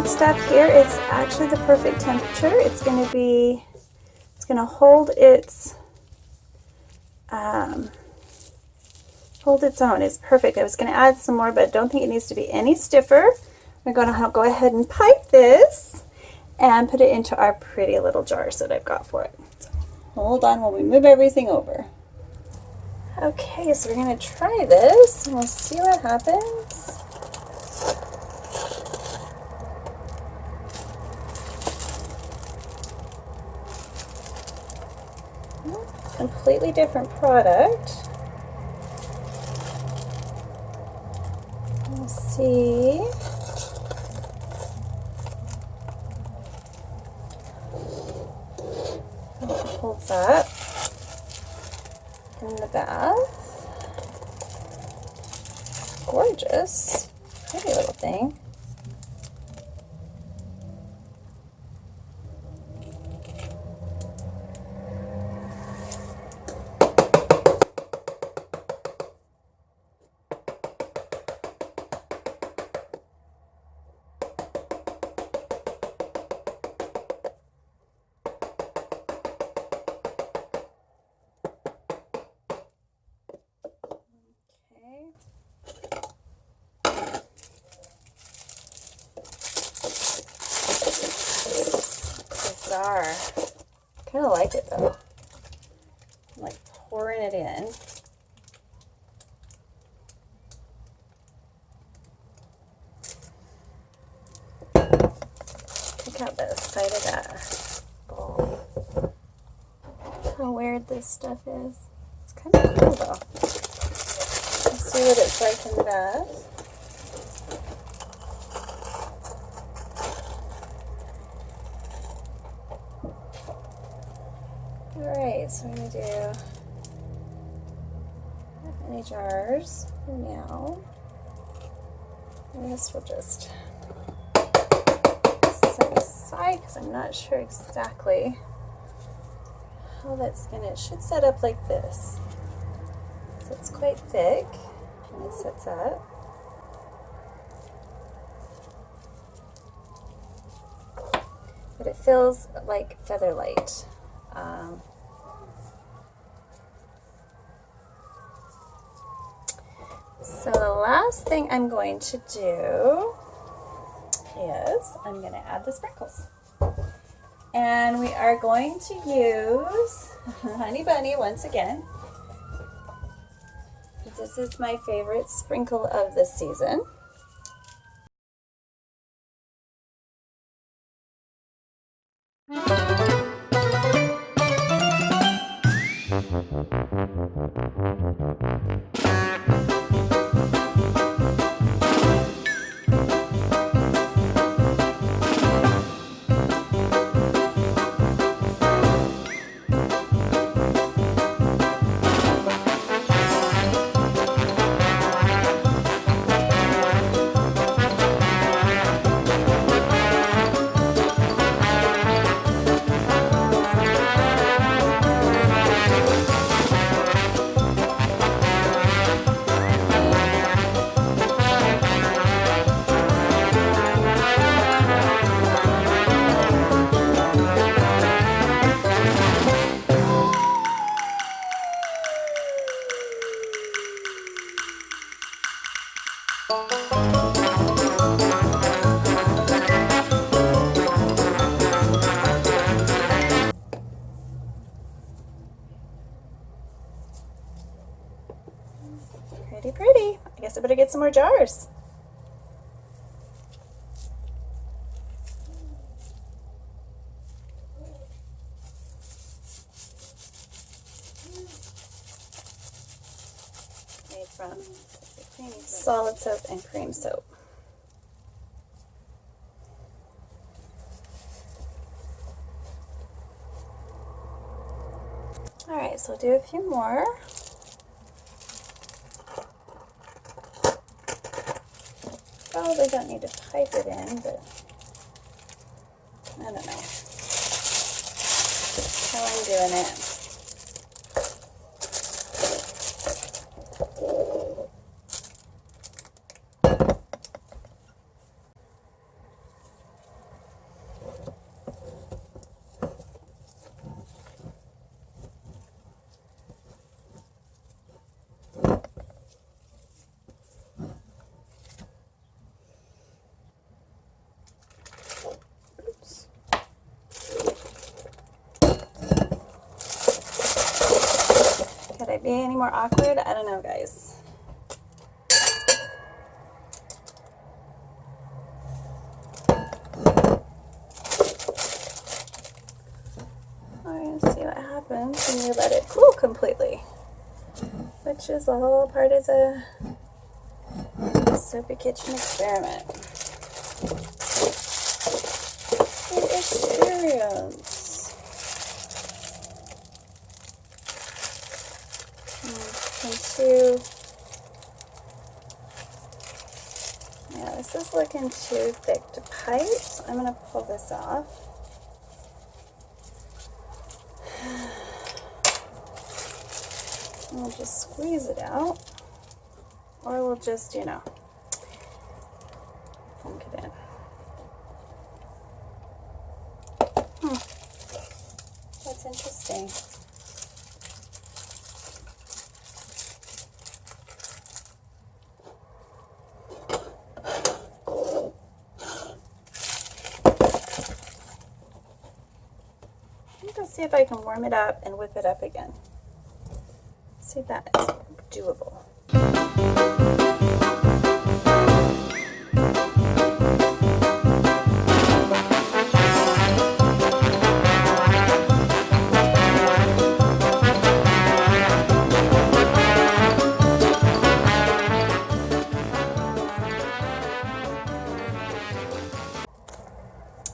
Stuff here is actually the perfect temperature. It's going to hold its own. It's perfect. I was going to add some more, but I don't think it needs to be any stiffer. We're going to go ahead and pipe this and put it into our pretty little jars that I've got for it. So hold on while we move everything over. Okay, so we're going to try this and we'll see what happens. Completely different product. Let's see. How it holds up in the bath. Gorgeous. Pretty little thing. Bizarre. Kind of like it though. I'm like pouring it in. Check out the side of that bowl. How weird this stuff is. It's kind of cool though. Let's see what it's like in the bath. Alright, so I'm going to do not many jars for now. I guess we'll just set aside because I'm not sure exactly how that's going to, it should set up like this. So it's quite thick and it sets up. But it feels like feather light. So the last thing I'm going to do is I'm going to add the sprinkles. And we are going to use Honey Bunny once again. This is my favorite sprinkle of the season. Pretty, pretty. I guess I better get some more jars. Made from solid soap and cream soap. All right, so we'll do a few more. Probably don't need to pipe it in, but I don't know how I'm doing it. Could I be any more awkward? I don't know, guys. Alright, let's see what happens when you let it cool completely, which is all part of the Soapy Kitchen experiment. The experience. Yeah, this is looking too thick to pipe, so I'm going to pull this off. And we'll just squeeze it out, or we'll just, you know, plunk it in. That's interesting. Let's see if I can warm it up and whip it up again. See if that is doable.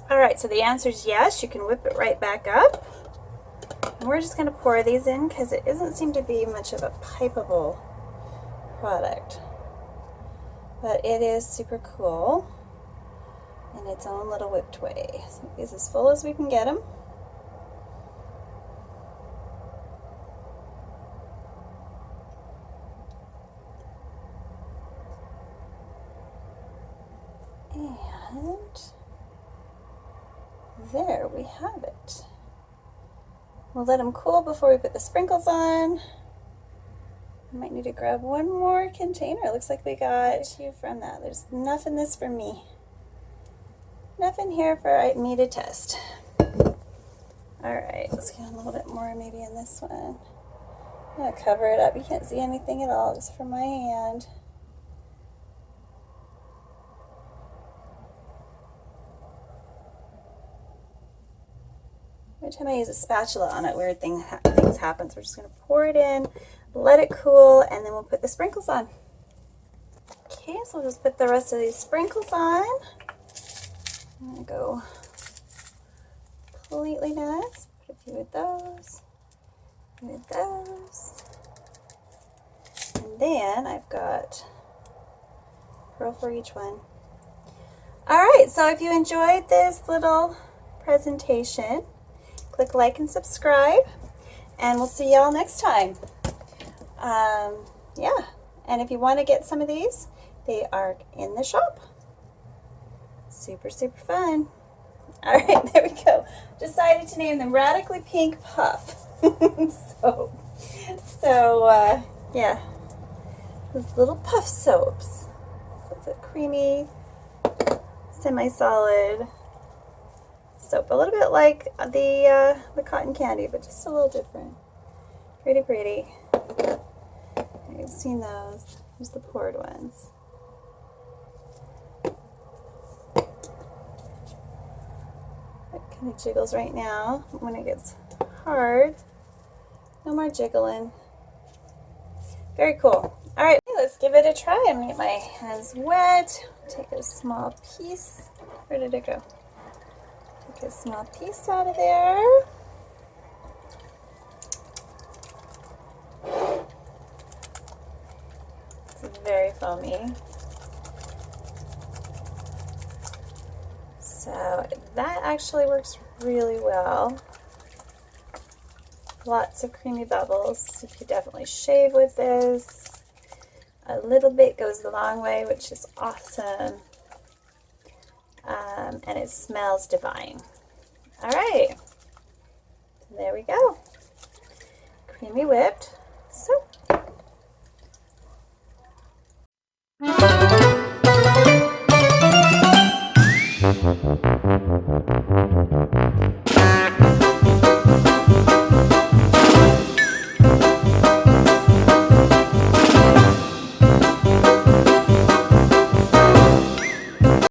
All right, so the answer is yes, you can whip it right back up. And we're just going to pour these in because it doesn't seem to be much of a pipeable product. But it is super cool in its own little whipped way. So these as full as we can get them. And there we have it. We'll let them cool before we put the sprinkles on. I might need to grab one more container. Looks like we got you from that. There's enough in this for me. Enough in here for me to test. Alright, let's get a little bit more maybe in this one. I'm going to cover it up. You can't see anything at all just from my hand. Every time I use a spatula on it, weird things happen. So we're just going to pour it in, let it cool, and then we'll put the sprinkles on. Okay, so we'll just put the rest of these sprinkles on. I'm going to go completely nuts. Put a few of those, with those. And then I've got pearl for each one. Alright, so if you enjoyed this little presentation, click like and subscribe, and we'll see y'all next time. Yeah, and if you want to get some of these, they are in the shop. Super, super fun. All right, there we go. Decided to name them Radically Pink Puff. Yeah, those little puff soaps. So it's a creamy, semi-solid soap, a little bit like the cotton candy, but just a little different. Pretty pretty. You've seen those. Here's the poured ones. It kind of jiggles right now. When it gets hard, no more jiggling. Very cool. All right, let's give it a try. I'm gonna get my hands wet. Take a small piece. Where did it go? Take a small piece out of there. foamy. So that actually works really well. Lots of creamy bubbles. You could definitely shave with this. A little bit goes a long way, which is awesome. And it smells divine. All right, there we go. Creamy whipped soap.